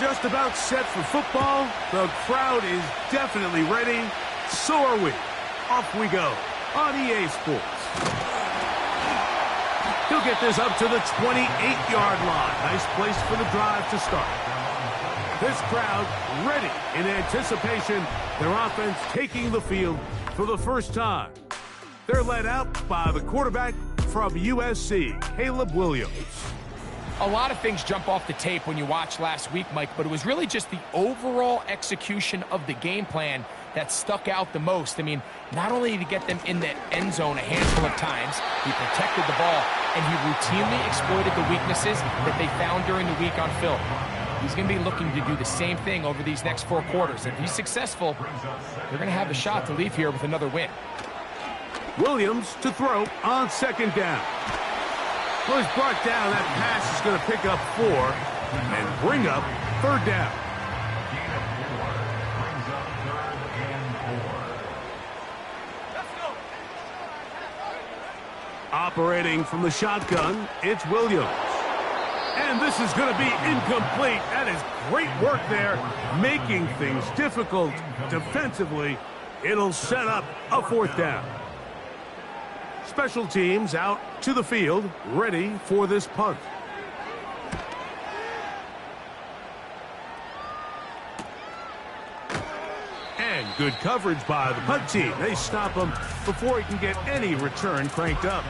just about set for football. The crowd is definitely ready. So are we. Off we go on EA Sports. He'll get this up to the 28-yard line. Nice place for the drive to start. This crowd ready in anticipation. Their offense taking the field for the first time. They're led out by the quarterback from USC, Caleb Williams. A lot of things jump off the tape when you watch last week, Mike, but it was really just the overall execution of the game plan that stuck out the most. I mean, not only did he get them in the end zone a handful of times, he protected the ball, and he routinely exploited the weaknesses that they found during the week on film. He's going to be looking to do the same thing over these next 4 quarters. If he's successful, they're going to have a shot to leave here with another win. Williams to throw on second down. Well, he's brought down. That pass is going to pick up 4 and bring up third down. Operating from the shotgun, it's Williams. And this is going to be incomplete. That is great work there, making things difficult defensively. It'll set up a 4th down. Special teams out to the field, ready for this punt. And good coverage by the punt team. They stop him before he can get any return cranked up.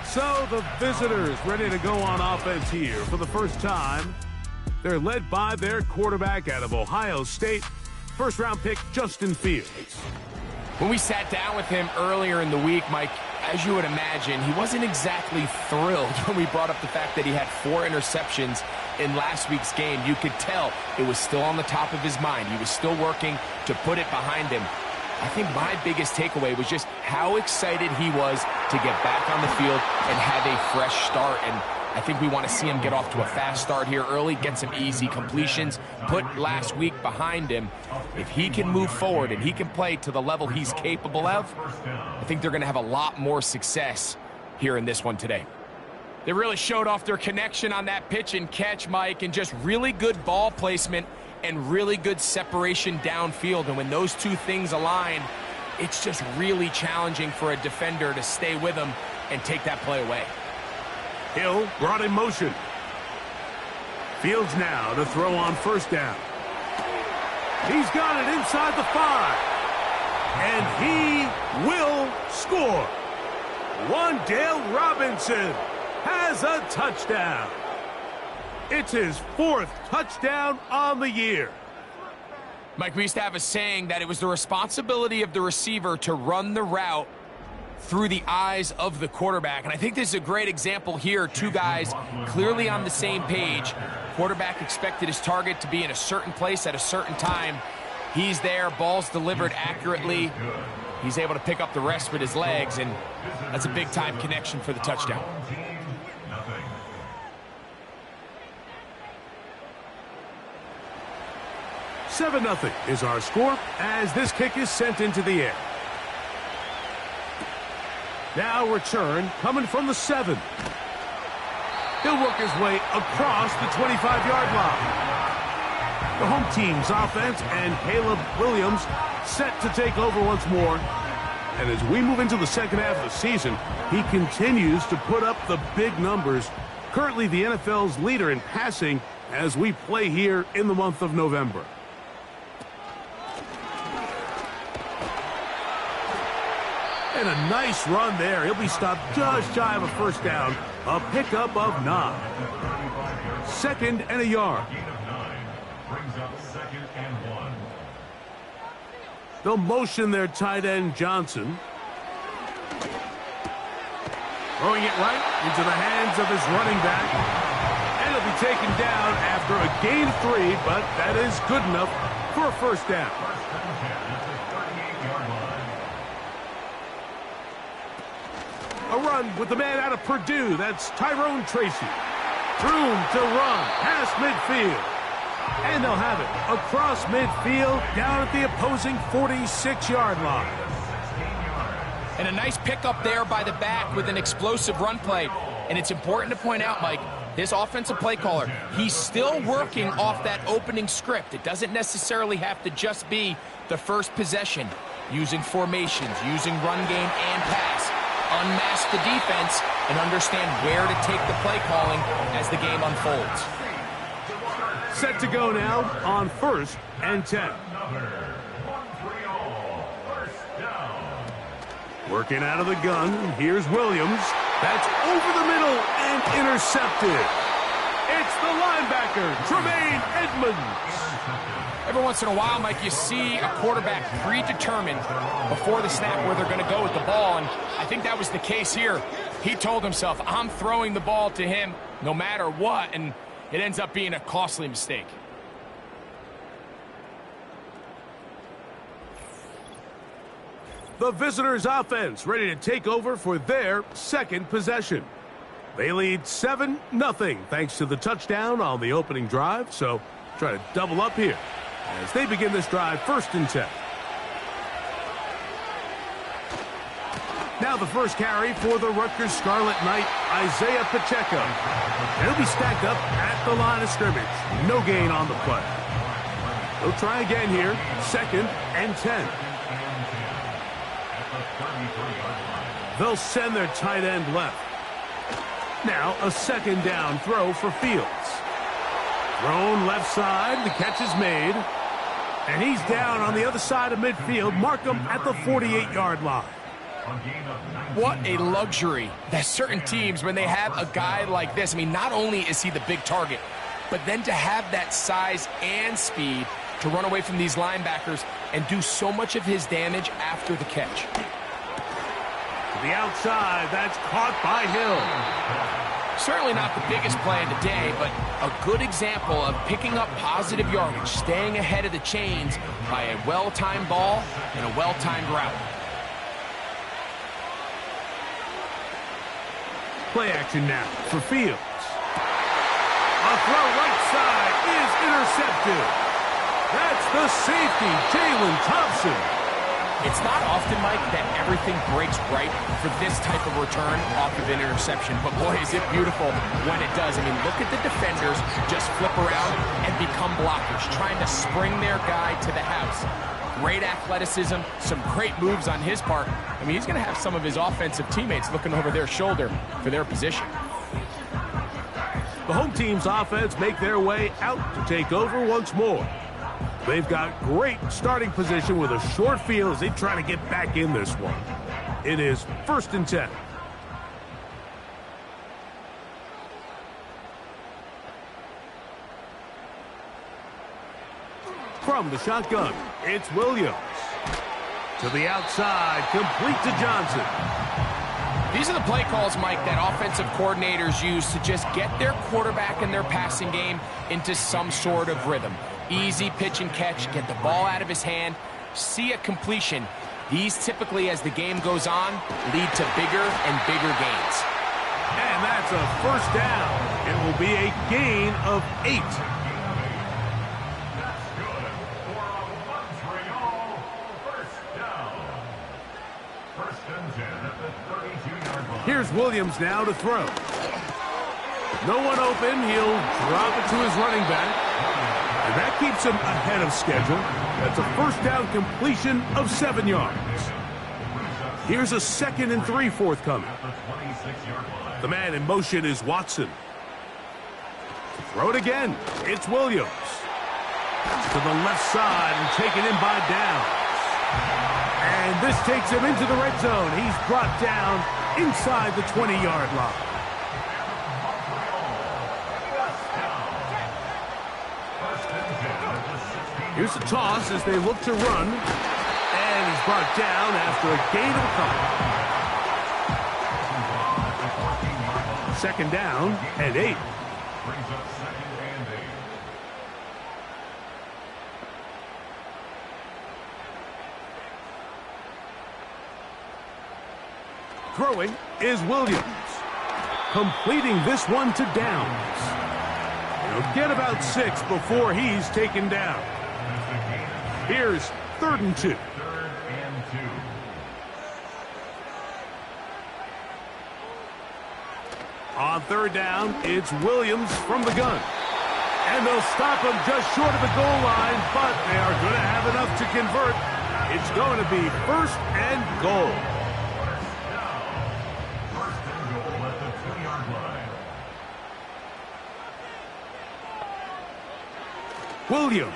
So the visitors ready to go on offense here for the first time. They're led by their quarterback out of Ohio State, first-round pick Justin Fields. When we sat down with him earlier in the week, Mike, as you would imagine, he wasn't exactly thrilled when we brought up the fact that he had 4 interceptions in last week's game. You could tell it was still on the top of his mind. He was still working to put it behind him. I think my biggest takeaway was just how excited he was to get back on the field and have a fresh start. And I think we want to see him get off to a fast start here early, get some easy completions, put last week behind him. If he can move forward and he can play to the level he's capable of, I think they're going to have a lot more success here in this one today. They really showed off their connection on that pitch and catch, Mike, and just really good ball placement and really good separation downfield. And when those two things align, it's just really challenging for a defender to stay with them and take that play away. Hill brought in motion. Fields now to throw on first down. He's got it inside the 5. And he will score. Wan'Dale Robinson has a touchdown. It's his 4th touchdown on the year. Mike, we used to have a saying that it was the responsibility of the receiver to run the route through the eyes of the quarterback. And I think this is a great example here. 2 guys clearly on the same page. Quarterback expected his target to be in a certain place at a certain time. He's there, ball's delivered accurately. He's able to pick up the rest with his legs, and that's a big-time connection for the touchdown. "7-0 is our score as this kick is sent into the air. Now return coming from the 7. He'll work his way across the 25-yard line. The home team's offense and Caleb Williams set to take over once more. And as we move into the second half of the season, he continues to put up the big numbers. Currently the NFL's leader in passing as we play here in the month of November. And a nice run there. He'll be stopped just shy of a first down. A pickup of 9. 2nd and a yard. They'll motion their tight end Johnson. Throwing it right into the hands of his running back. And he'll be taken down after a gain of 3, but that is good enough for a first down. A run with the man out of Purdue. That's Tyrone Tracy. Room to run past midfield. And they'll have it across midfield down at the opposing 46-yard line. And a nice pickup there by the back with an explosive run play. And it's important to point out, Mike, This offensive play caller, he's still working off that opening script. It doesn't necessarily have to just be the first possession. Using formations, using run game and pass. Unmask the defense and understand where to take the play calling as the game unfolds. Set to go now on 1st and 10. Working out of the gun, here's Williams. That's over the middle and intercepted. It's the linebacker, Tremaine Edmonds. Every once in a while, Mike, you see a quarterback predetermined before the snap where they're going to go with the ball, and I think that was the case here. He told himself, I'm throwing the ball to him no matter what, and it ends up being a costly mistake. The visitors' offense ready to take over for their second possession. They lead 7-0 thanks to the touchdown on the opening drive, so try to double up here as they begin this drive 1st and 10. Now the first carry for the Rutgers Scarlet Knight, Isaiah Pacheco. He'll be stacked up at the line of scrimmage. No gain on the play. They'll try again here, 2nd and 10. They'll send their tight end left. Now a 2nd down throw for Fields. Thrown left side, the catch is made. And he's down on the other side of midfield. Mark him at the 48-yard line. What a luxury that certain teams, when they have a guy like this, I mean, not only is he the big target, but then to have that size and speed to run away from these linebackers and do so much of his damage after the catch. To the outside, that's caught by Hill. Certainly not the biggest play of the day, but a good example of picking up positive yardage, staying ahead of the chains by a well-timed ball and a well-timed route. Play action now for Fields. A throw right side is intercepted. That's the safety, Jalen Thompson. It's not often, Mike, that everything breaks right for this type of return off of an interception. But, boy, is it beautiful when it does. I mean, look at the defenders just flip around and become blockers, trying to spring their guy to the house. Great athleticism, some great moves on his part. I mean, he's going to have some of his offensive teammates looking over their shoulder for their position. The home team's offense make their way out to take over once more. They've got great starting position with a short field as they try to get back in this one. It is 1st and 10. From the shotgun, it's Williams. To the outside, complete to Johnson. These are the play calls, Mike, that offensive coordinators use to just get their quarterback and their passing game into some sort of rhythm. Easy pitch and catch, get the ball out of his hand, see a completion. These typically, as the game goes on, lead to bigger and bigger gains. And that's a 1st down. It will be a gain of 8. Here's Williams now to throw. No one open. He'll drop it to his running back. And that keeps him ahead of schedule. That's a 1st down completion of 7 yards. Here's a 2nd and 3 forthcoming. The man in motion is Watson. Throw it again. It's Williams. To the left side and taken in by Downs. And this takes him into the red zone. He's brought down inside the 20-yard line. Here's the toss as they look to run. And he's brought down after a gain of a couple. 2nd down and 8. Throwing is Williams. Completing this one to Downs. He'll get about 6 before he's taken down. Here's 3rd and 2. On third down, it's Williams from the gun. And they'll stop him just short of the goal line, but they are going to have enough to convert. It's going to be first and goal. First and goal at the 2-yard line. Williams.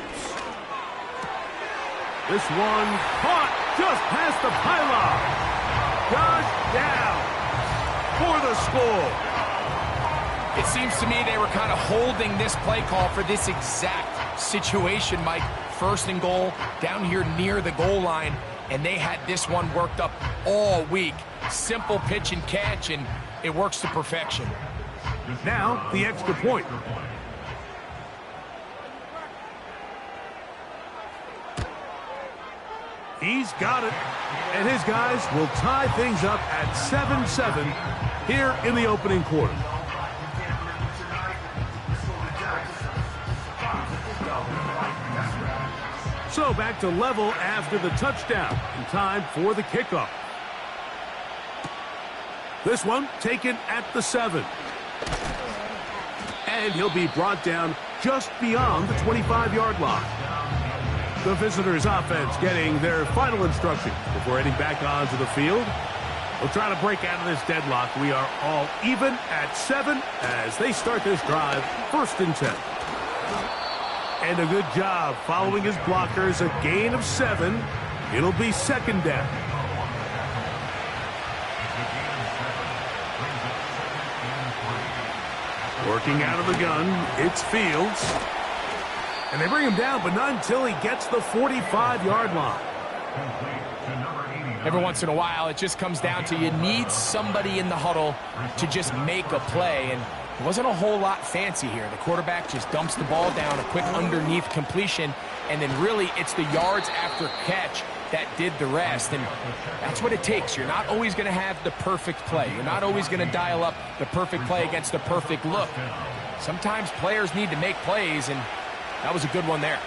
This one caught just past the pylon. Touchdown for the score. It seems to me they were kind of holding this play call for this exact situation, Mike. First and goal, down here near the goal line, and they had this one worked up all week. Simple pitch and catch, and it works to perfection. Now, the extra point. He's got it, and his guys will tie things up at 7-7 here in the opening quarter. So back to level after the touchdown, and time for the kickoff. This one taken at the 7. And he'll be brought down just beyond the 25-yard line. The visitors' offense getting their final instructions before heading back onto the field. We'll try to break out of this deadlock. We are all even at 7 as they start this drive, 1st and 10. And a good job following his blockers, a gain of 7. It'll be 2nd down. Working out of the gun, it's Fields. And they bring him down, but not until he gets the 45-yard line. Every once in a while, it just comes down to you need somebody in the huddle to just make a play, and it wasn't a whole lot fancy here. The quarterback just dumps the ball down, a quick underneath completion, and then really it's the yards after catch that did the rest, and that's what it takes. You're not always going to have the perfect play. You're not always going to dial up the perfect play against the perfect look. Sometimes players need to make plays, and that was a good one there.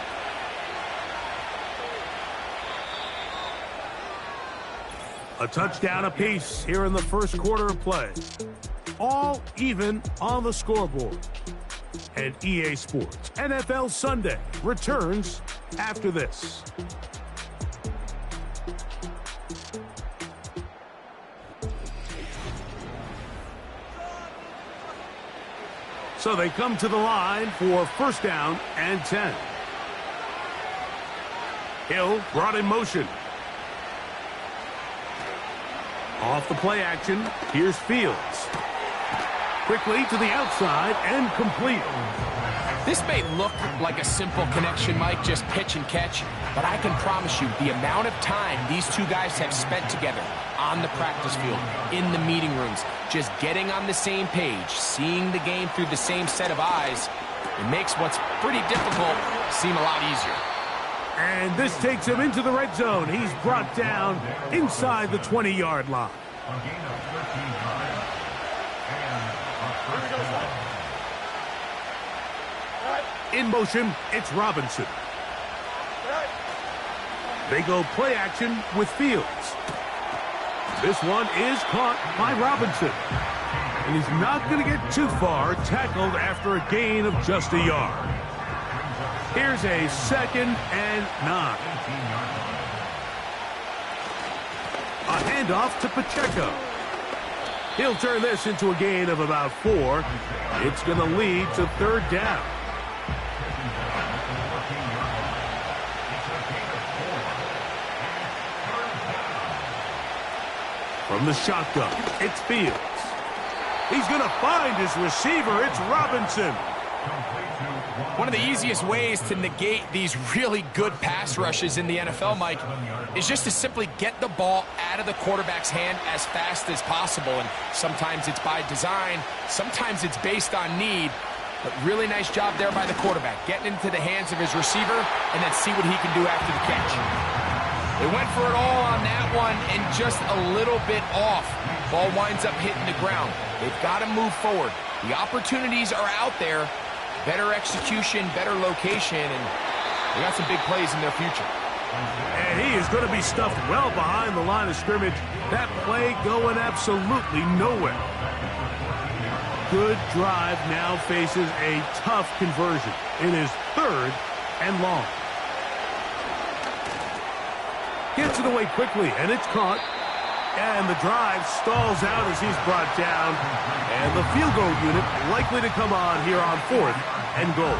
A touchdown apiece here in the first quarter of play. All even on the scoreboard. And EA Sports NFL Sunday returns after this. So they come to the line for 1st down and 10. Hill brought in motion. Off the play action, here's Fields. Quickly to the outside and complete. This may look like a simple connection, Mike, just pitch and catch, but I can promise you the amount of time these two guys have spent together on the practice field, in the meeting rooms, just getting on the same page, seeing the game through the same set of eyes, it makes what's pretty difficult seem a lot easier. And this takes him into the red zone. He's brought down inside the 20-yard line. In motion, it's Robinson. They go play action with Fields. This one is caught by Robinson. And he's not going to get too far, tackled after a gain of just a yard. Here's a 2nd and 9. A handoff to Pacheco. He'll turn this into a gain of about 4. It's going to lead to 3rd down. From the shotgun, it's Fields. He's going to find his receiver. It's Robinson. One of the easiest ways to negate these really good pass rushes in the NFL, Mike, is just to simply get the ball out of the quarterback's hand as fast as possible. And sometimes it's by design, sometimes it's based on need. But really nice job there by the quarterback, getting into the hands of his receiver and then see what he can do after the catch. They went for it all on that one and just a little bit off. Ball winds up hitting the ground. They've got to move forward. The opportunities are out there. Better execution, better location, and they got some big plays in their future. And he is going to be stuffed well behind the line of scrimmage. That play going absolutely nowhere. good drive now faces a tough conversion. It is 3rd and long. Gets it away quickly, and it's caught. And the drive stalls out as he's brought down. And the field goal unit likely to come on here on 4th and goal.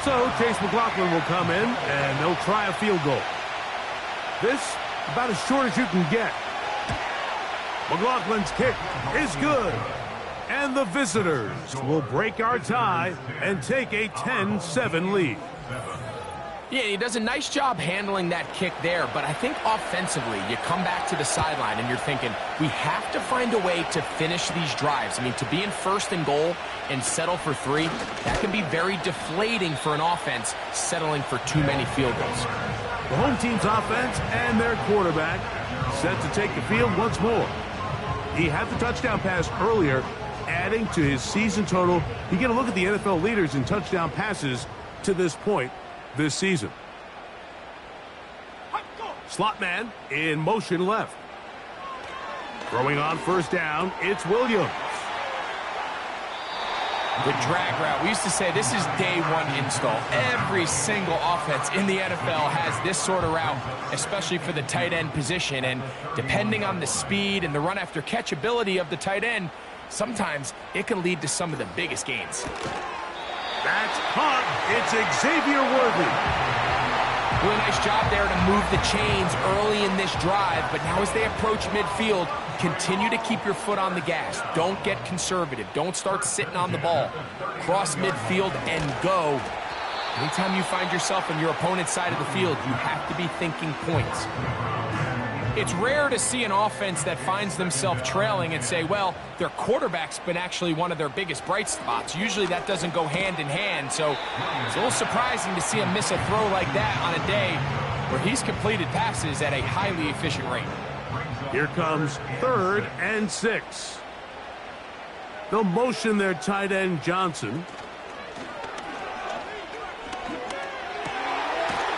So Chase McLaughlin will come in, and they'll try a field goal. This about as short as you can get. McLaughlin's kick is good. And the visitors will break our tie and take a 10-7 lead. Yeah, he does a nice job handling that kick there, but I think offensively, you come back to the sideline and you're thinking, we have to find a way to finish these drives. I mean, to be in 1st and goal and settle for 3, that can be very deflating for an offense settling for too many field goals. The home team's offense and their quarterback set to take the field once more. He had the touchdown pass earlier, adding to his season total. You get a look at the NFL leaders in touchdown passes to this point this season. Slot man in motion left. Throwing on 1st down, it's Williams. The drag route. We used to say this is day 1 install. Every single offense in the NFL has this sort of route, especially for the tight end position. And depending on the speed and the run after catch ability of the tight end, sometimes it can lead to some of the biggest gains. That's caught. It's Xavier Worthy. Really nice job there to move the chains early in this drive, but now as they approach midfield, continue to keep your foot on the gas. Don't get conservative. Don't start sitting on the ball. Cross midfield and go. Anytime you find yourself on your opponent's side of the field, you have to be thinking points. It's rare to see an offense that finds themselves trailing and say, well, their quarterback's been actually one of their biggest bright spots. Usually that doesn't go hand in hand, so it's a little surprising to see him miss a throw like that on a day where he's completed passes at a highly efficient rate. Here comes 3rd and 6. They'll motion their tight end Johnson.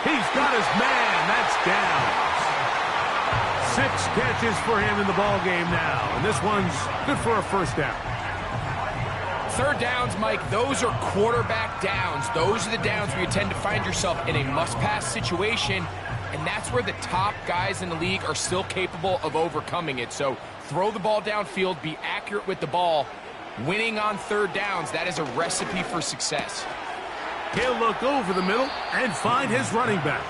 He's got his man. That's down. 6 catches for him in the ball game now, and this one's good for a 1st down. 3rd downs, Mike, those are quarterback downs. Those are the downs where you tend to find yourself in a must-pass situation, and that's where the top guys in the league are still capable of overcoming it. So throw the ball downfield, be accurate with the ball. Winning on 3rd downs, that is a recipe for success. He'll look over the middle and find his running back.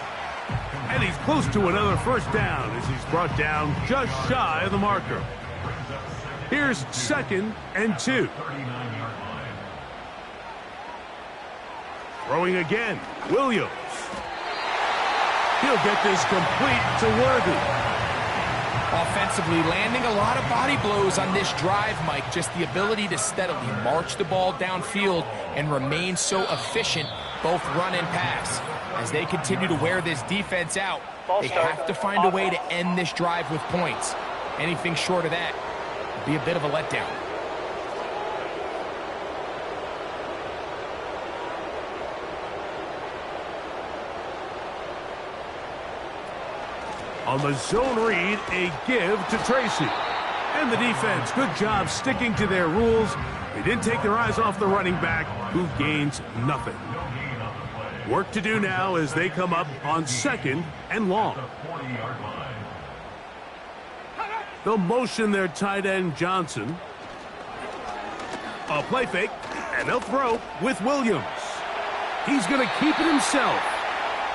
And he's close to another 1st down as he's brought down just shy of the marker. Here's 2nd and 2. Throwing again, Williams. He'll get this complete to Worthy. Offensively, landing a lot of body blows on this drive, Mike. Just the ability to steadily march the ball downfield and remain so efficient, both run and pass. As they continue to wear this defense out, they have to find a way to end this drive with points. Anything short of that would be a bit of a letdown. On the zone read, a give to Tracy. And the defense, good job sticking to their rules. They didn't take their eyes off the running back, who gains nothing. Work to do now as they come up on 2nd and long. They'll motion their tight end Johnson. A play fake, and they'll throw with Williams. He's going to keep it himself.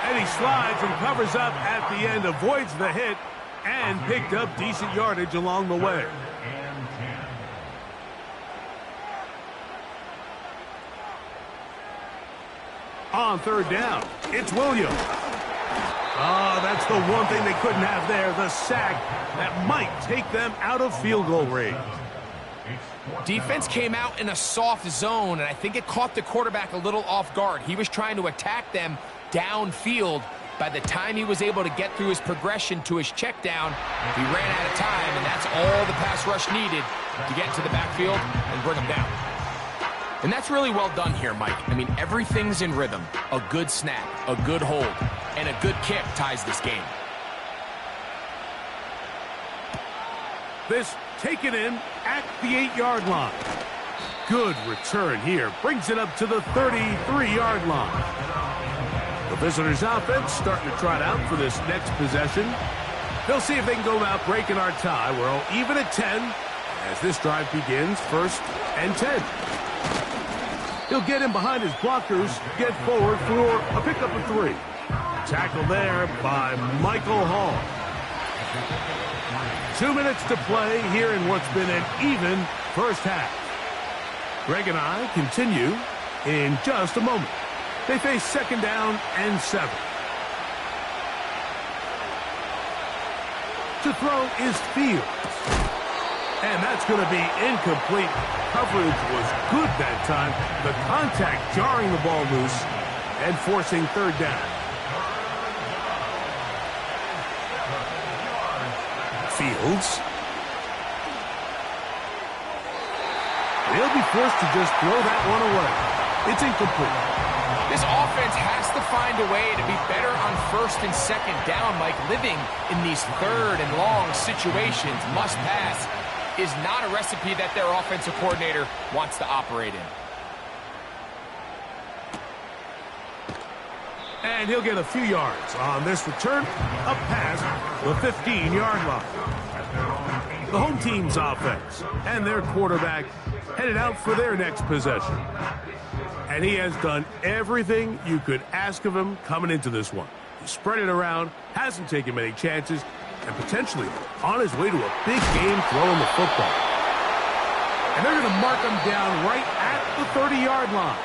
And he slides and covers up at the end, avoids the hit, and picked up decent yardage along the way. On 3rd down, it's Williams. Oh, that's the one thing they couldn't have there, the sack that might take them out of field goal range. Defense came out in a soft zone, and I think it caught the quarterback a little off guard. He was trying to attack them downfield. By the time he was able to get through his progression to his check down, he ran out of time, and that's all the pass rush needed to get to the backfield and bring him down. And that's really well done here, Mike. I mean, everything's in rhythm. A good snap, a good hold, and a good kick ties this game. This taken in at the 8-yard line. Good return here. Brings it up to the 33-yard line. The visitors' offense starting to trot out for this next possession. They'll see if they can go about breaking our tie. We're all even at 10 as this drive begins, 1st and 10. He'll get in behind his blockers, get forward for a pickup of 3. Tackle there by Michael Hall. 2 minutes to play here in what's been an even first half. Greg and I continue in just a moment. They face 2nd down and 7. To throw is Fields. And that's going to be incomplete. Coverage was good that time. The contact jarring the ball loose and forcing 3rd down. Fields. He'll be forced to just throw that one away. It's incomplete. This offense has to find a way to be better on 1st and 2nd down, Mike. Living in these 3rd and long situations, must pass, is not a recipe that their offensive coordinator wants to operate in. And he'll get a few yards on this return, up past the 15-yard line. The home team's offense and their quarterback headed out for their next possession. And he has done everything you could ask of him coming into this one. He spread it around, hasn't taken many chances, and potentially on his way to a big game throwing the football. And they're going to mark him down right at the 30-yard line.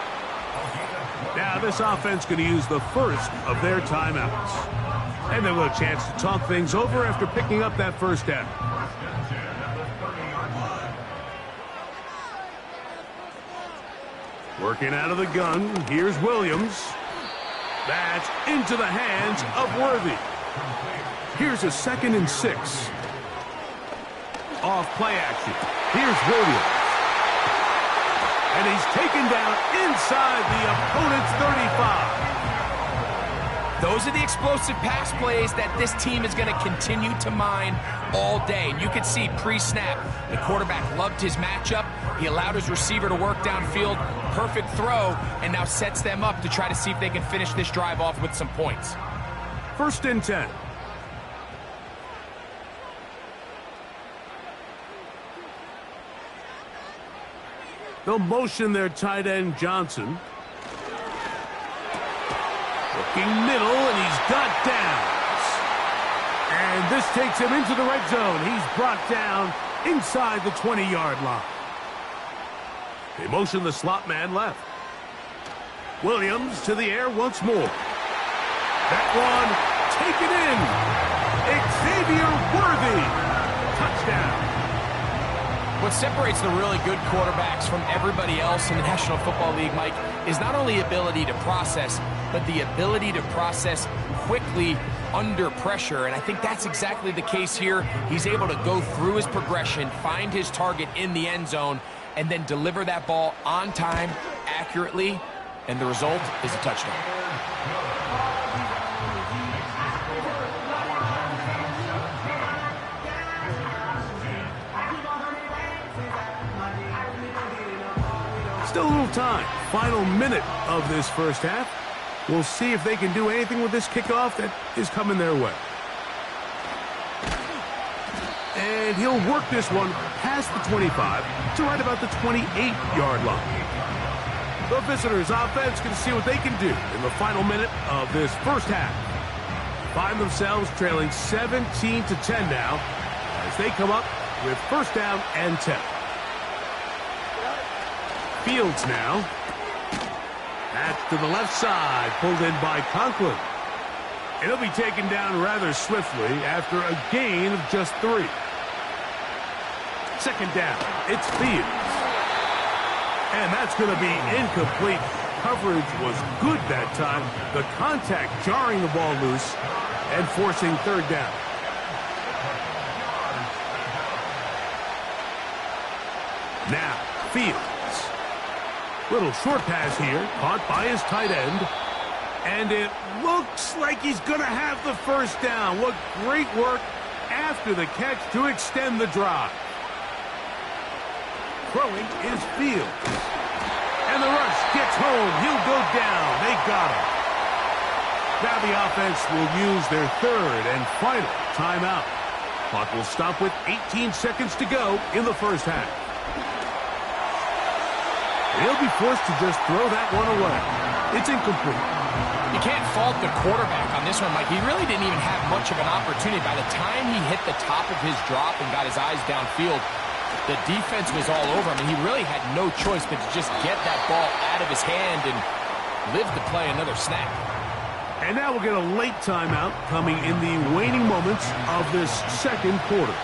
Now this offense going to use the first of their timeouts. And they'll have a chance to talk things over after picking up that 1st down. Working out of the gun, here's Williams. That's into the hands of Worthy. Here's a 2nd and 6. Off play action. Here's Williams. And he's taken down inside the opponent's 35. Those are the explosive pass plays that this team is going to continue to mine all day. And you can see pre-snap, the quarterback loved his matchup. He allowed his receiver to work downfield. Perfect throw, and now sets them up to try to see if they can finish this drive off with some points. 1st and 10. They'll motion their tight end, Johnson. Looking middle, and he's got downs. And this takes him into the red zone. He's brought down inside the 20-yard line. They motion the slot man left. Williams to the air once more. That one taken in. Xavier Worthy. Touchdown. What separates the really good quarterbacks from everybody else in the National Football League, Mike, is not only ability to process, but the ability to process quickly under pressure. And I think that's exactly the case here. He's able to go through his progression, find his target in the end zone, and then deliver that ball on time, accurately, and the result is a touchdown. Still a little time. Final minute of this 1st half. We'll see if they can do anything with this kickoff that is coming their way. And he'll work this one past the 25 to right about the 28-yard line. The visitors' offense can see what they can do in the final minute of this 1st half. Find themselves trailing 17-10 now as they come up with 1st down and 10. Fields now. That's to the left side, pulled in by Conklin. It'll be taken down rather swiftly after a gain of just 3. 2nd down, it's Fields. And that's going to be incomplete. Coverage was good that time. The contact jarring the ball loose and forcing 3rd down. Now, Fields. Little short pass here, caught by his tight end. And it looks like he's going to have the 1st down. What great work after the catch to extend the drive. Throwing is Fields. And the rush gets home. He'll go down. They got him. Now the offense will use their third and final timeout. Clock will stop with 18 seconds to go in the first half. They'll be forced to just throw that one away. It's incomplete. You can't fault the quarterback on this one, Mike. He really didn't even have much of an opportunity. By the time he hit the top of his drop and got his eyes downfield, the defense was all over him, and he really had no choice but to just get that ball out of his hand and live to play another snap. And now we'll get a late timeout coming in the waning moments of this second quarter.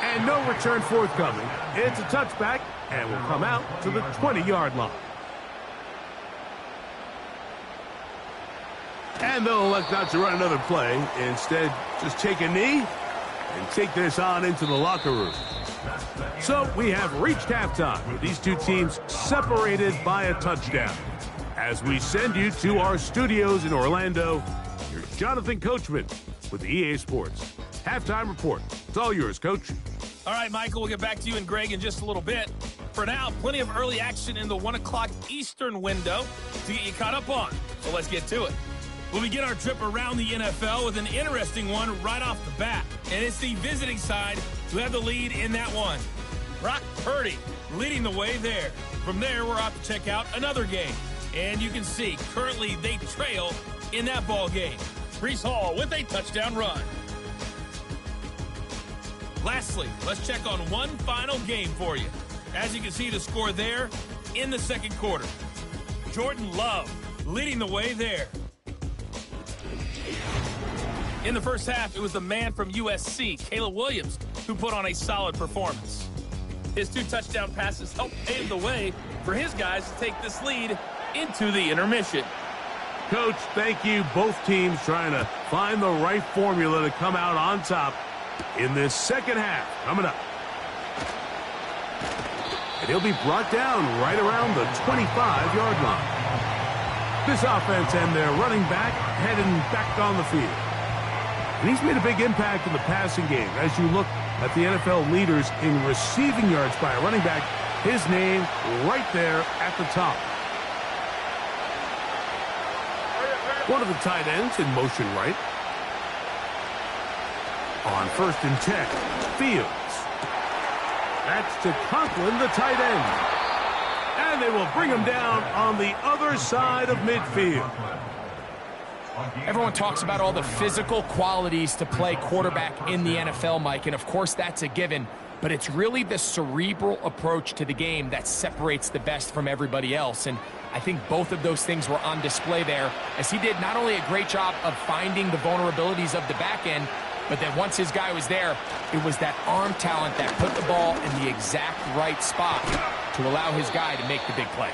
And no return forthcoming. It's a touchback, and will come out to the 20-yard line. And they'll elect not to run another play. Instead, just take a knee and take this on into the locker room. So we have reached halftime with these two teams separated by a touchdown. As we send you to our studios in Orlando, here's Jonathan Coachman with the EA Sports Halftime Report. It's all yours, Coach. All right, Michael, we'll get back to you and Greg in just a little bit. For now, plenty of early action in the 1 o'clock Eastern window to get you caught up on. So let's get to it. We'll begin our trip around the NFL with an interesting one right off the bat. And it's the visiting side who have the lead in that one. Brock Purdy leading the way there. From there, we're off to check out another game. And you can see, currently they trail in that ball game. Breece Hall with a touchdown run. Lastly, let's check on one final game for you. As you can see the score there in the second quarter. Jordan Love leading the way there. In the first half, it was the man from USC, Caleb Williams, who put on a solid performance. His 2 touchdown passes helped pave the way for his guys to take this lead into the intermission. Coach, thank you. Both teams trying to find the right formula to come out on top in this second half. Coming up. And he'll be brought down right around the 25-yard line. This offense and their running back heading back on the field. And he's made a big impact in the passing game. As you look at the NFL leaders in receiving yards by a running back, his name right there at the top. One of the tight ends in motion right. On 1st and 10, Fields. That's to Conklin, the tight end. And they will bring him down on the other side of midfield. Everyone talks about all the physical qualities to play quarterback in the NFL, Mike, and of course that's a given, but it's really the cerebral approach to the game that separates the best from everybody else, and I think both of those things were on display there, as he did not only a great job of finding the vulnerabilities of the back end, but then once his guy was there, it was that arm talent that put the ball in the exact right spot to allow his guy to make the big play.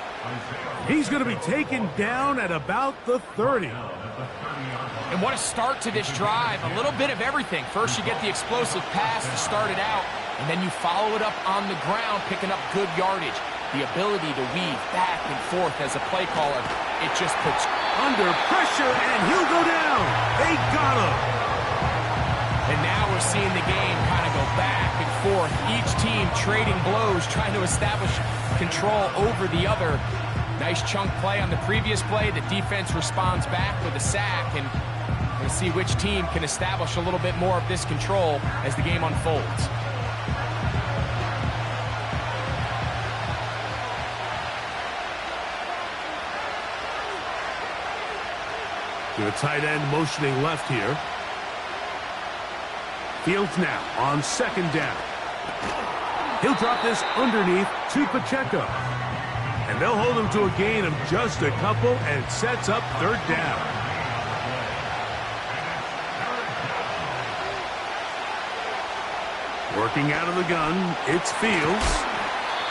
He's going to be taken down at about the 30. And what a start to this drive. A little bit of everything. First you get the explosive pass to start it out, and then you follow it up on the ground, picking up good yardage. The ability to weave back and forth as a play caller, it just puts under pressure, and he'll go down. They got him. And now we're seeing the game kind of go back and forth. Each team trading blows, trying to establish control over the other. Nice chunk play on the previous play. The defense responds back with a sack, and we'll see which team can establish a little bit more of this control as the game unfolds. The tight end motioning left here. Fields now on 2nd down. He'll drop this underneath to Pacheco. And they'll hold him to a gain of just a couple, and it sets up 3rd down. Working out of the gun, it's Fields.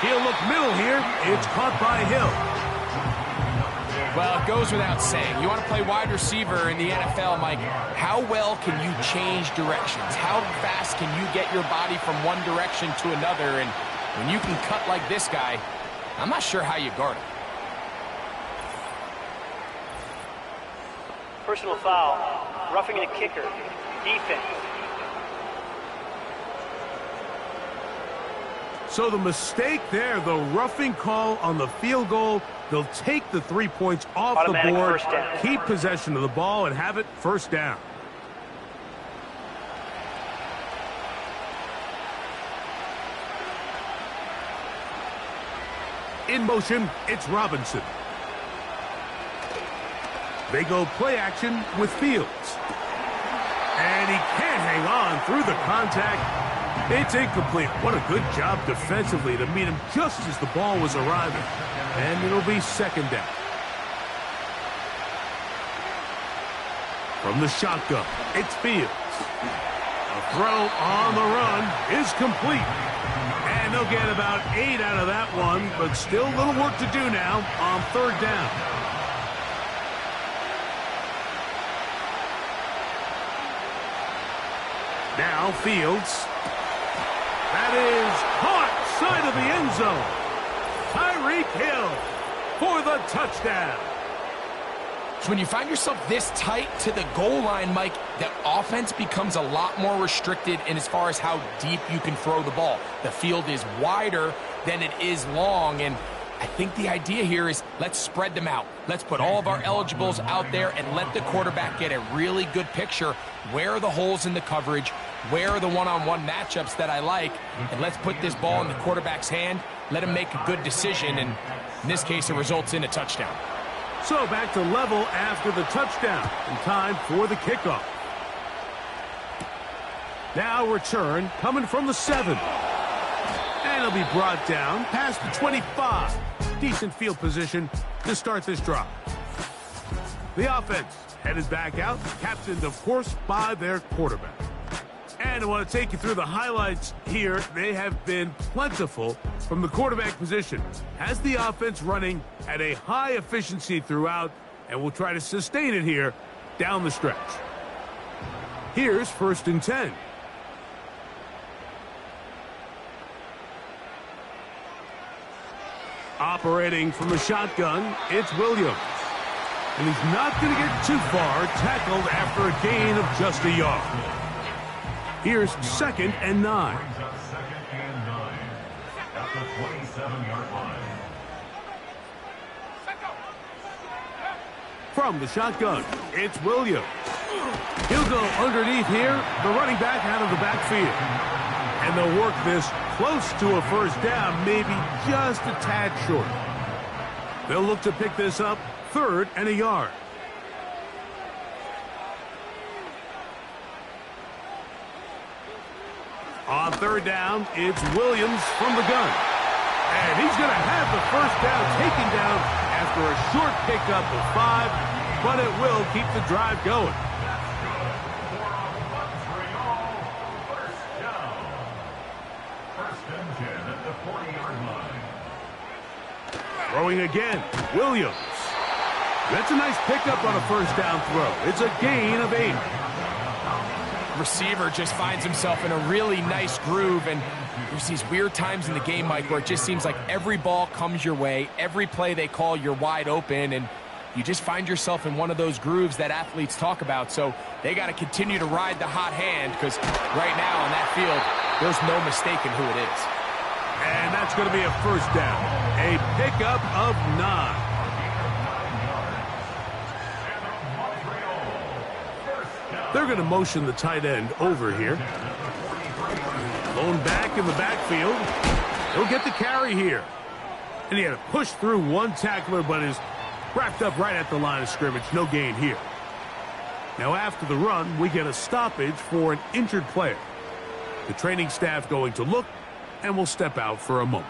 He'll look middle here. It's caught by Hill. Well, it goes without saying. You want to play wide receiver in the NFL, Mike, how well can you change directions? How fast can you get your body from one direction to another? And when you can cut like this guy, I'm not sure how you guard him. Personal foul. Roughing the kicker. Defense. So the mistake there, the roughing call on the field goal. They'll take the 3 points off Automatic the board, first down. keep possession of the ball, and have it first down. In motion, it's Robinson. They go play action with Fields. And he can't hang on through the contact. It's incomplete. What a good job defensively to meet him just as the ball was arriving. And it'll be second down. From the shotgun, it's Fields. A throw on the run is complete. And they'll get about 8 out of that one, but still a little work to do now on third down. Now Fields. That is caught side of the end zone. Tyreek Hill for the touchdown. So when you find yourself this tight to the goal line, Mike, the offense becomes a lot more restricted in as far as how deep you can throw the ball. The field is wider than it is long, and I think the idea here is let's spread them out. Let's put all of our eligibles out there and let the quarterback get a really good picture. Where are the holes in the coverage? Where are the one-on-one matchups that I like? And let's put this ball in the quarterback's hand. Let him make a good decision, and in this case, it results in a touchdown. So back to level after the touchdown, and time for the kickoff. Now return coming from the 7. And it'll be brought down past the 25. Decent field position to start this drive. The offense headed back out, captained, of course, by their quarterback. And I want to take you through the highlights here. They have been plentiful from the quarterback position. Has the offense running at a high efficiency throughout, and will try to sustain it here down the stretch. Here's 1st and 10. Operating from the shotgun, it's Williams. And he's not going to get too far, tackled after a gain of just a yard. Here's 2nd and 9. Brings up 2nd and 9 at the 27-yard line. From the shotgun, it's Williams. He'll go underneath here, the running back out of the backfield. And they'll work this close to a first down, maybe just a tad short. They'll look to pick this up 3rd and a yard. On 3rd down, it's Williams from the gun. And he's going to have the first down taken down after a short pickup of 5, but it will keep the drive going. Throwing again, Williams. That's a nice pickup on a first down throw. It's a gain of 8. Receiver just finds himself in a really nice groove, and there's these weird times in the game, Mike, where it just seems like every ball comes your way, every play they call, you're wide open, and you just find yourself in one of those grooves that athletes talk about. So they got to continue to ride the hot hand, because right now on that field, there's no mistaking who it is. And that's going to be a first down. A pickup of 9. They're going to motion the tight end over here. Lone back in the backfield. He'll get the carry here. And he had to push through one tackler, but is wrapped up right at the line of scrimmage. No gain here. Now after the run, we get a stoppage for an injured player. The training staff going to look, and will step out for a moment.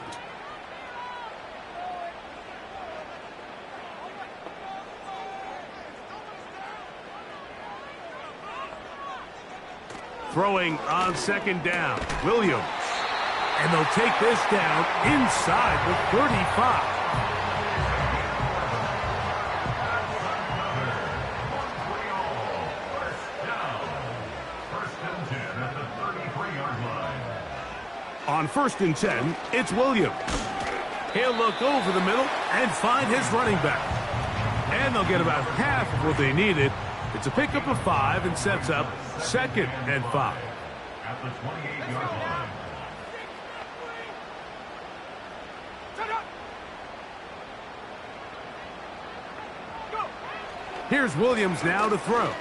Throwing on 2nd down, Williams. And they'll take this down inside the 35. On 1st and 10, it's Williams. He'll look over the middle and find his running back. And they'll get about half of what they needed It's a pickup of 5 and sets up 2nd and 5. At the 28-yard line. Here's Williams now to throw.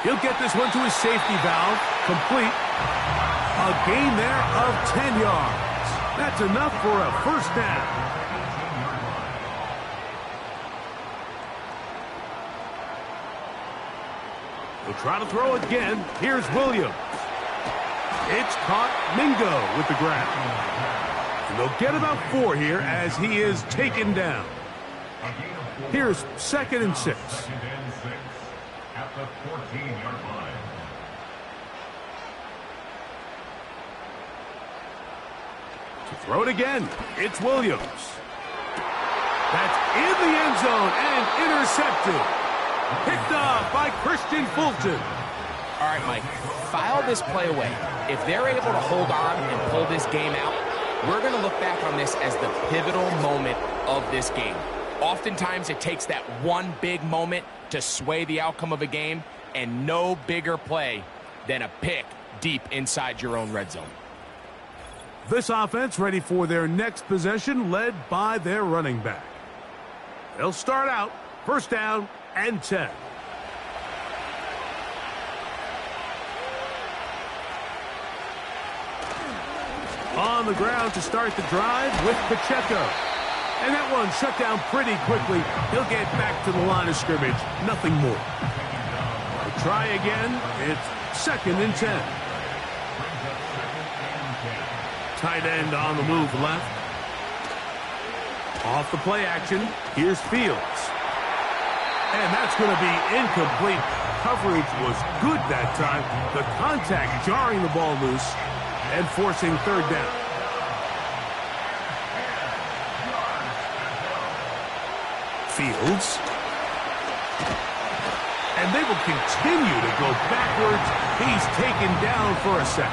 He'll get this one to his safety valve. Complete. A gain there of 10 yards. That's enough for a first down. He'll try to throw again. Here's Williams. It's caught. Mingo with the grab. And they'll get about 4 here as he is taken down. Here's 2nd and 6. At the 14-yard line. To throw it again, it's Williams. That's in the end zone and intercepted. Picked off by Christian Fulton. All right, Mike, file this play away. If they're able to hold on and pull this game out, we're going to look back on this as the pivotal moment of this game. Oftentimes, it takes that one big moment to sway the outcome of a game, and no bigger play than a pick deep inside your own red zone. This offense ready for their next possession, led by their running back. They'll start out 1st down and 10. On the ground to start the drive with Pacheco. And that one shut down pretty quickly. He'll get back to the line of scrimmage. Nothing more. They'll try again. It's 2nd and 10. Tight end on the move left. Off the play action. Here's Fields. And that's going to be incomplete. Coverage was good that time. The contact jarring the ball loose and forcing 3rd down. Fields. And they will continue to go backwards. He's taken down for a sack.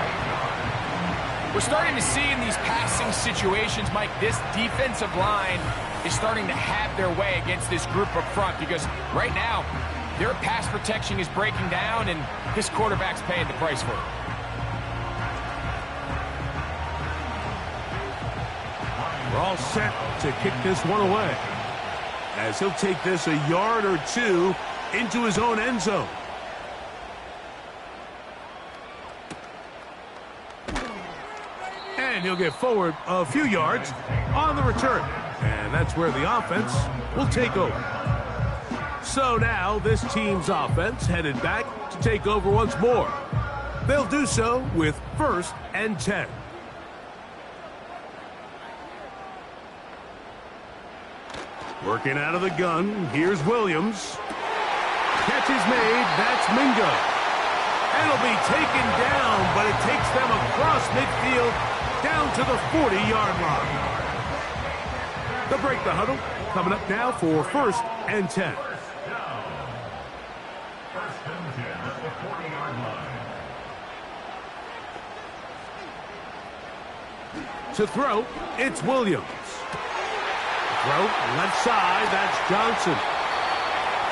We're starting to see in these passing situations, Mike, this defensive line is starting to have their way against this group up front because right now their pass protection is breaking down and this quarterback's paying the price for it. We're all set to kick this one away, as he'll take this a yard or 2 into his own end zone. And he'll get forward a few yards on the return. And that's where the offense will take over. So now this team's offense headed back to take over once more. They'll do so with 1st and 10. Working out of the gun, here's Williams. Catch is made, that's Mingo. And it'll be taken down, but it takes them across midfield down to the 40-yard line. They'll break the huddle, coming up now for 1st and 10. 1st and 10 at the 40-yard line. To throw, it's Williams. Throw, left side, that's Johnson.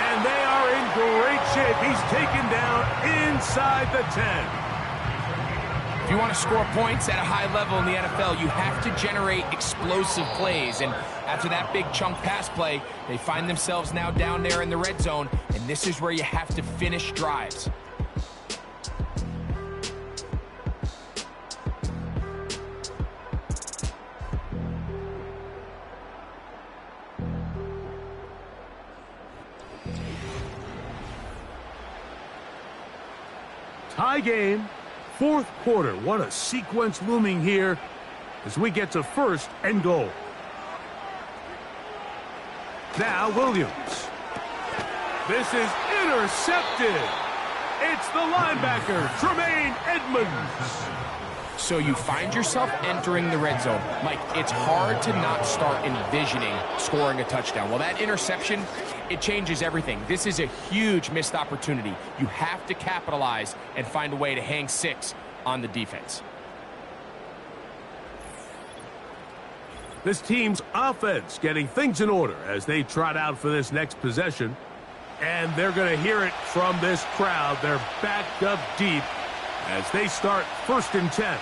And they are in great shape. He's taken down inside the 10. If you want to score points at a high level in the NFL, you have to generate explosive plays. And after that big chunk pass play, they find themselves now down there in the red zone. And this is where you have to finish drives. Tie game, 4th quarter. What a sequence looming here as we get to 1st and goal. Now Williams. This is intercepted. It's the linebacker, Tremaine Edmonds. So you find yourself entering the red zone. Mike, it's hard to not start envisioning scoring a touchdown. Well, that interception, it changes everything. This is a huge missed opportunity. You have to capitalize and find a way to hang 6 on the defense. This team's offense getting things in order as they trot out for this next possession. And they're going to hear it from this crowd. They're backed up deep as they start 1st and 10.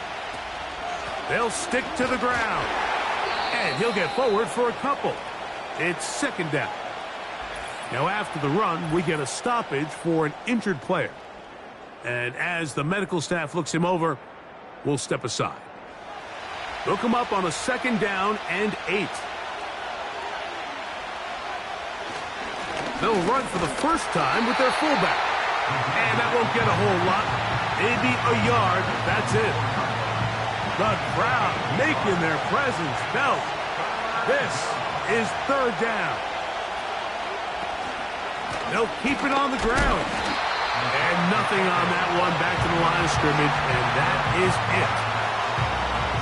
They'll stick to the ground. And he'll get forward for a couple. It's 2nd down. Now after the run, we get a stoppage for an injured player. And as the medical staff looks him over, we'll step aside. Look him up on a 2nd down and 8. They'll run for the first time with their fullback. And that won't get a whole lot. Maybe a yard. That's it. The crowd making their presence felt. This is 3rd down. They'll keep it on the ground. And nothing on that one. Back to the line of scrimmage. And that is it.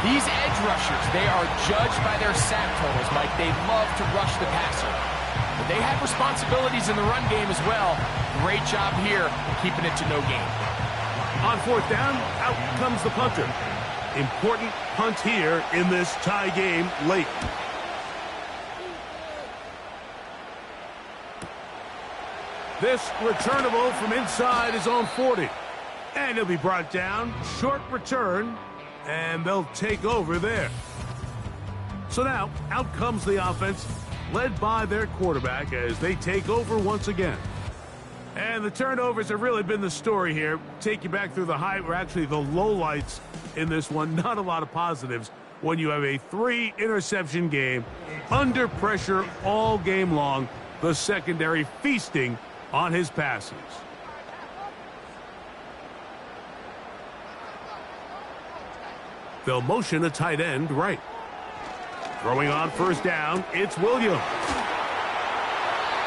These edge rushers, they are judged by their sack totals, Mike. They love to rush the passer. But they have responsibilities in the run game as well. Great job here, keeping it to no gain. On 4th down, out comes the punter. Important punt here in this tie game late. This returnable from inside his own 40. And he'll be brought down. Short return. And they'll take over there. So now, out comes the offense, led by their quarterback as they take over once again. And the turnovers have really been the story here. Take you back through the or actually the lowlights in this one. Not a lot of positives when you have a 3-interception game, under pressure all game long, the secondary feasting on his passes. They'll motion a tight end right. Throwing on 1st down, it's Williams.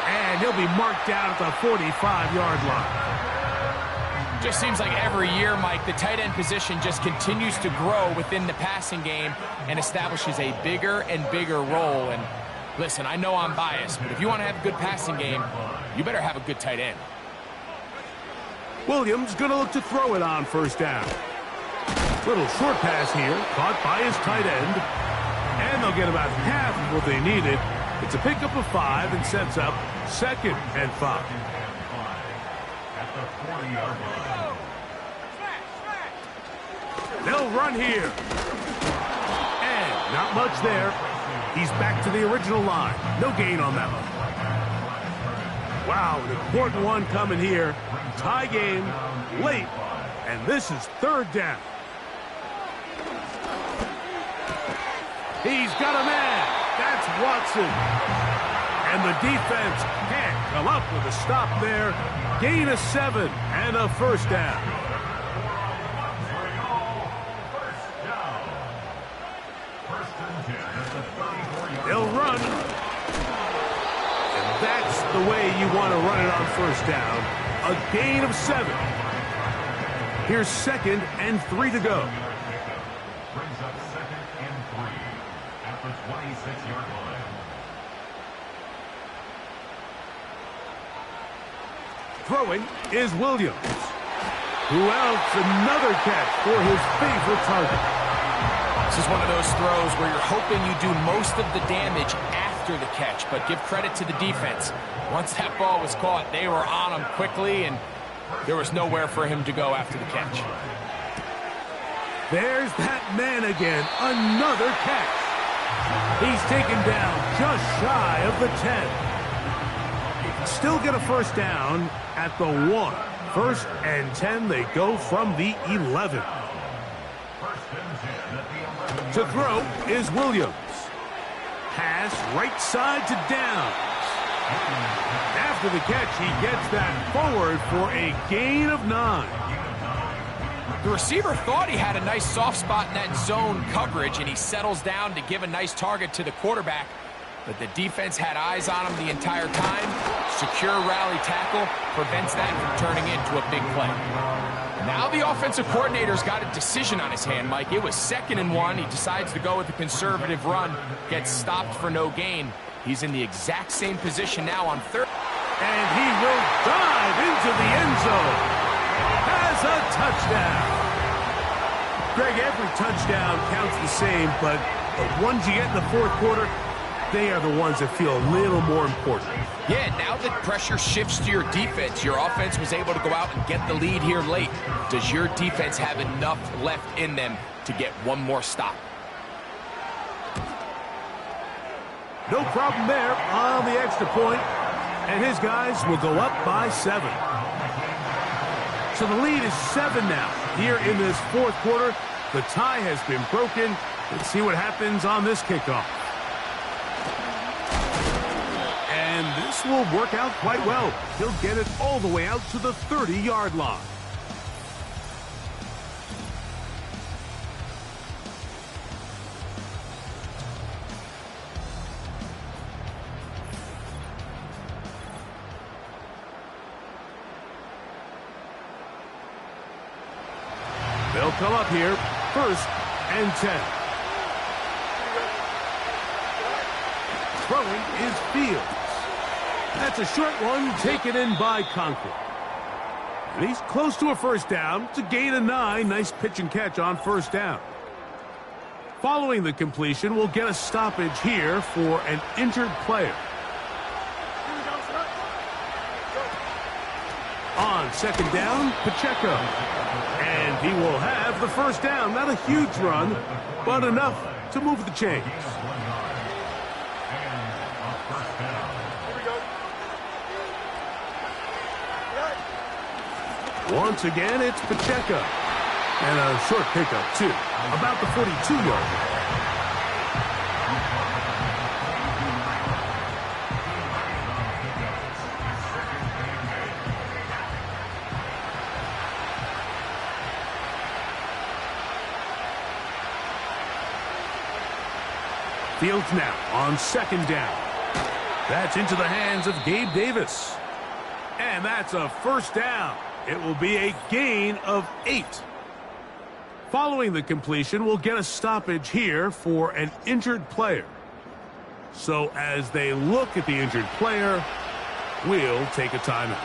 And he'll be marked down at the 45-yard line. Just seems like every year, Mike, the tight end position just continues to grow within the passing game and establishes a bigger and bigger role. And listen, I know I'm biased, but if you want to have a good passing game, you better have a good tight end. Williams going to look to throw it on 1st down. Little short pass here, caught by his tight end. And they'll get about half of what they needed. It's a pickup of 5 and sets up 2nd and 5. At the 40-yard line. They'll run here. And not much there. He's back to the original line. No gain on that one. Wow, an important one coming here. Tie game, late. And this is 3rd down. He's got a man. That's Watson. And the defense can't come up with a stop there. Gain of 7 and a 1st down. They'll run. And that's the way you want to run it on 1st down. A gain of 7. Here's 2nd and 3 to go. Brings up 2nd and 3 at the 26-yard line. Throwing is Williams. Who else? Another catch for his favorite target. This is one of those throws where you're hoping you do most of the damage after the catch, but give credit to the defense. Once that ball was caught, they were on him quickly, and there was nowhere for him to go after the catch. There's that man again. Another catch. He's taken down just shy of the 10. Still get a 1st down at the 1. 1st and 10. They go from the 11. To throw is Williams. Pass right side to Downs. After the catch, he gets that forward for a gain of 9. The receiver thought he had a nice soft spot in that zone coverage, and he settles down to give a nice target to the quarterback. But the defense had eyes on him the entire time. Secure rally tackle prevents that from turning into a big play. Now the offensive coordinator's got a decision on his hand, Mike. It was 2nd and 1. He decides to go with a conservative run, gets stopped for no gain. He's in the exact same position now on 3rd. And he will dive into the end zone. Has a touchdown. Greg, every touchdown counts the same, but the ones you get in the 4th quarter, they are the ones that feel a little more important. Yeah, now that pressure shifts to your defense, your offense was able to go out and get the lead here late. Does your defense have enough left in them to get one more stop? No problem there on the extra point, and his guys will go up by 7. So the lead is 7 now. Here in this fourth quarter, the tie has been broken. Let's see what happens on this kickoff. And this will work out quite well. He'll get it all the way out to the 30-yard line. They'll come up here, 1st and 10. Throwing is Fields. That's a short one taken in by Conklin. And he's close to a first down. It's a gain of 9. Nice pitch and catch on first down. Following the completion, we'll get a stoppage here for an injured player. On 2nd down, Pacheco. And he will have the first down. Not a huge run, but enough to move the chains. Once again, it's Pacheco. And a short pickup, too. About the 42-yard line. Fields now on 2nd down. That's into the hands of Gabe Davis. And that's a first down. It will be a gain of 8. Following the completion, we'll get a stoppage here for an injured player. So as they look at the injured player, we'll take a timeout.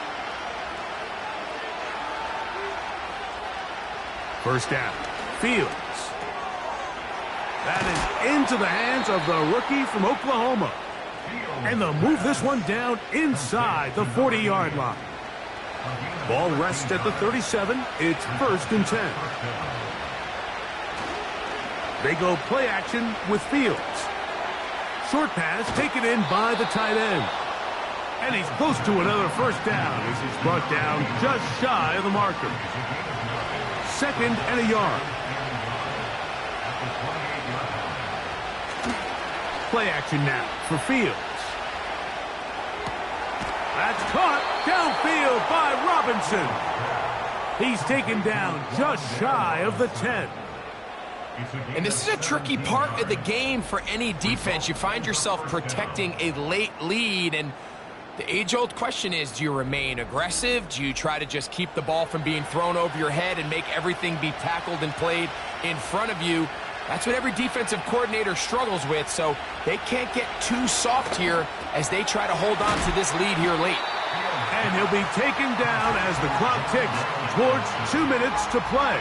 First down, Fields. That is into the hands of the rookie from Oklahoma. And they'll move this one down inside the 40-yard line. Ball rests at the 37. It's 1st and 10. They go play action with Fields. Short pass taken in by the tight end. And he's close to another first down as he's brought down just shy of the marker. 2nd and a yard. Play action now for Fields. That's caught downfield by Robinson. He's taken down just shy of the 10. And this is a tricky part of the game for any defense. You find yourself protecting a late lead, and the age-old question is, do you remain aggressive? Do you try to just keep the ball from being thrown over your head and make everything be tackled and played in front of you? That's what every defensive coordinator struggles with, so they can't get too soft here as they try to hold on to this lead here late. And he'll be taken down as the clock ticks towards 2 minutes to play.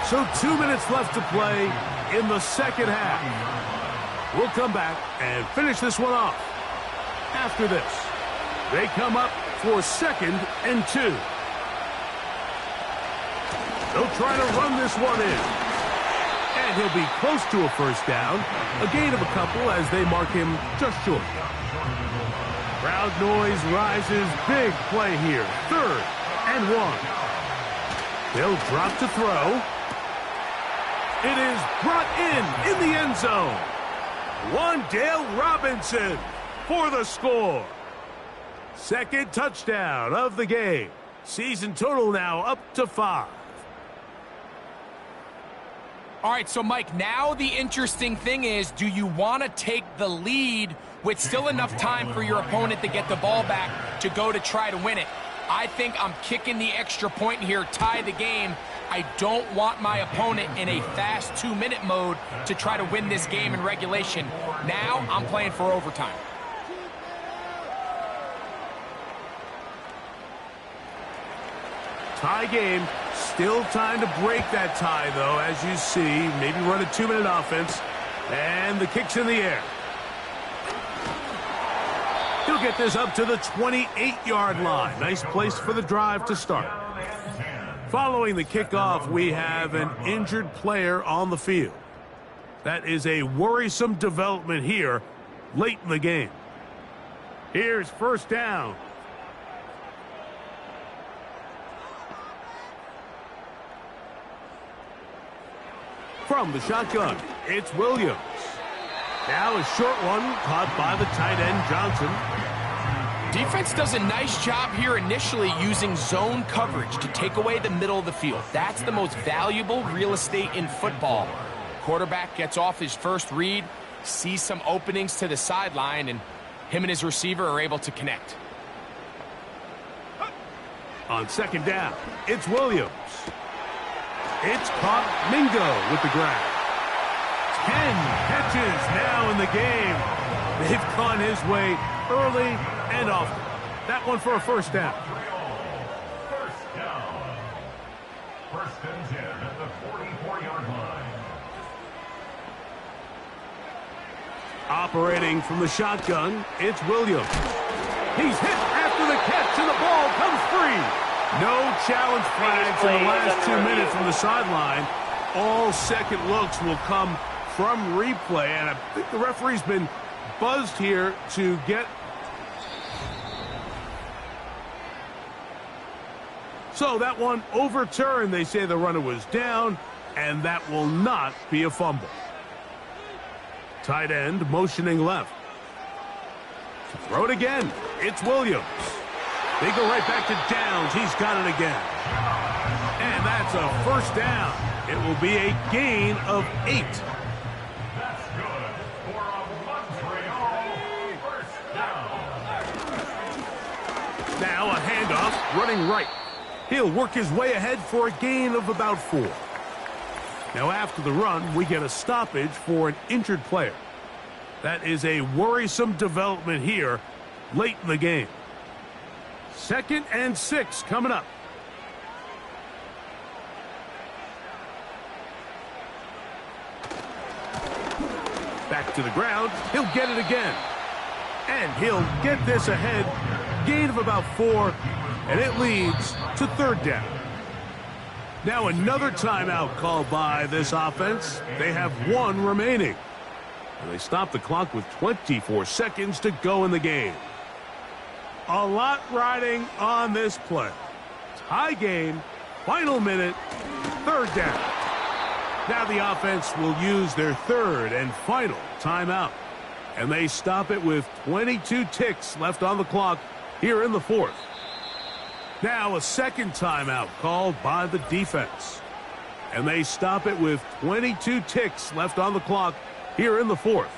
So 2 minutes left to play in the second half. We'll come back and finish this one off. After this, they come up for 2nd and 2. They'll try to run this one in. And he'll be close to a first down. A gain of a couple as they mark him just short. Crowd noise rises. Big play here. 3rd and 1. They'll drop to throw. It is brought in the end zone. Wan'Dale Robinson for the score. 2nd touchdown of the game. Season total now up to 5. All right, so Mike, now the interesting thing is, do you want to take the lead with still enough time for your opponent to get the ball back to go to try to win it? I think I'm kicking the extra point here, tie the game. I don't want my opponent in a fast 2-minute mode to try to win this game in regulation. Now I'm playing for overtime. Tie game. Still time to break that tie, though, as you see. Maybe run a 2-minute offense. And the kick's in the air. He'll get this up to the 28-yard line. Nice place for the drive to start. Following the kickoff, we have an injured player on the field. That is a worrisome development here late in the game. Here's first down. From the shotgun, it's Williams. Now a short one caught by the tight end, Johnson. Defense does a nice job here initially using zone coverage to take away the middle of the field. That's the most valuable real estate in football. Quarterback gets off his first read, sees some openings to the sideline, and him and his receiver are able to connect. On second down, it's Williams. It's caught. Mingo with the grab. 10 catches now in the game. They've gone his way early and often. That one for a first down. First down. First and 10 at the 44-yard line. Operating from the shotgun, it's Williams. He's hit after the catch, and the ball comes free. No challenge flags in the last 2 minutes from the sideline. All second looks will come from replay, and I think the referee's been buzzed here to get. So that one overturned. They say the runner was down, and that will not be a fumble. Tight end motioning left. Throw it again. It's Williams. They go right back to Downs. He's got it again. And that's a first down. It will be a gain of 8. That's good for a Montreal first down. Now a handoff running right. He'll work his way ahead for a gain of about 4. Now after the run, we get a stoppage for an injured player. That is a worrisome development here late in the game. 2nd and 6 coming up. Back to the ground. He'll get it again. And he'll get this ahead. Gain of about 4. And it leads to 3rd down. Now another timeout called by this offense. They have 1 remaining. And they stop the clock with 24 seconds to go in the game. A lot riding on this play. Tie game, final minute, 3rd down. Now the offense will use their 3rd and final timeout. And they stop it with 22 ticks left on the clock here in the 4th. Now a 2nd timeout called by the defense. And they stop it with 22 ticks left on the clock here in the 4th.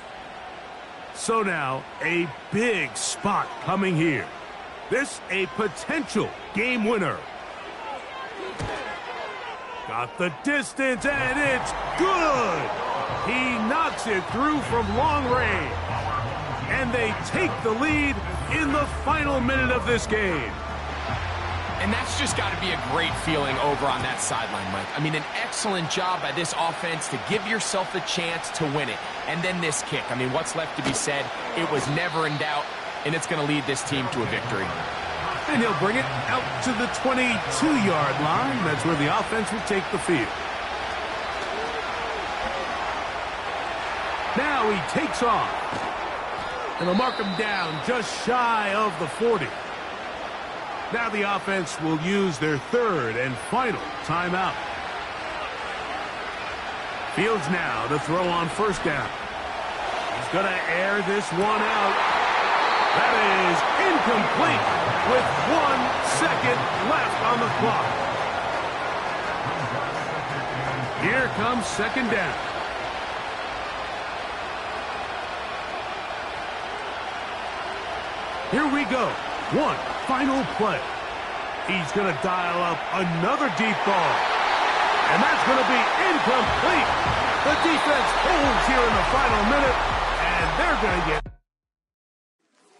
So now a big spot coming here. This a potential game winner. Got the distance, and it's good. He knocks it through from long range. And they take the lead in the final minute of this game. And that's just got to be a great feeling over on that sideline, Mike. I mean, an excellent job by this offense to give yourself a chance to win it. And then this kick. I mean, what's left to be said? It was never in doubt, and it's going to lead this team to a victory. And he'll bring it out to the 22-yard line. That's where the offense will take the field. Now he takes off. And they'll mark him down just shy of the 40. Now the offense will use their 3rd and final timeout. Fields now to throw on first down. He's going to air this one out. That is incomplete with 1 second left on the clock. Here comes 2nd down. Here we go. 1 final play. He's going to dial up another deep ball. And that's going to be incomplete. The defense holds here in the final minute, and they're going to get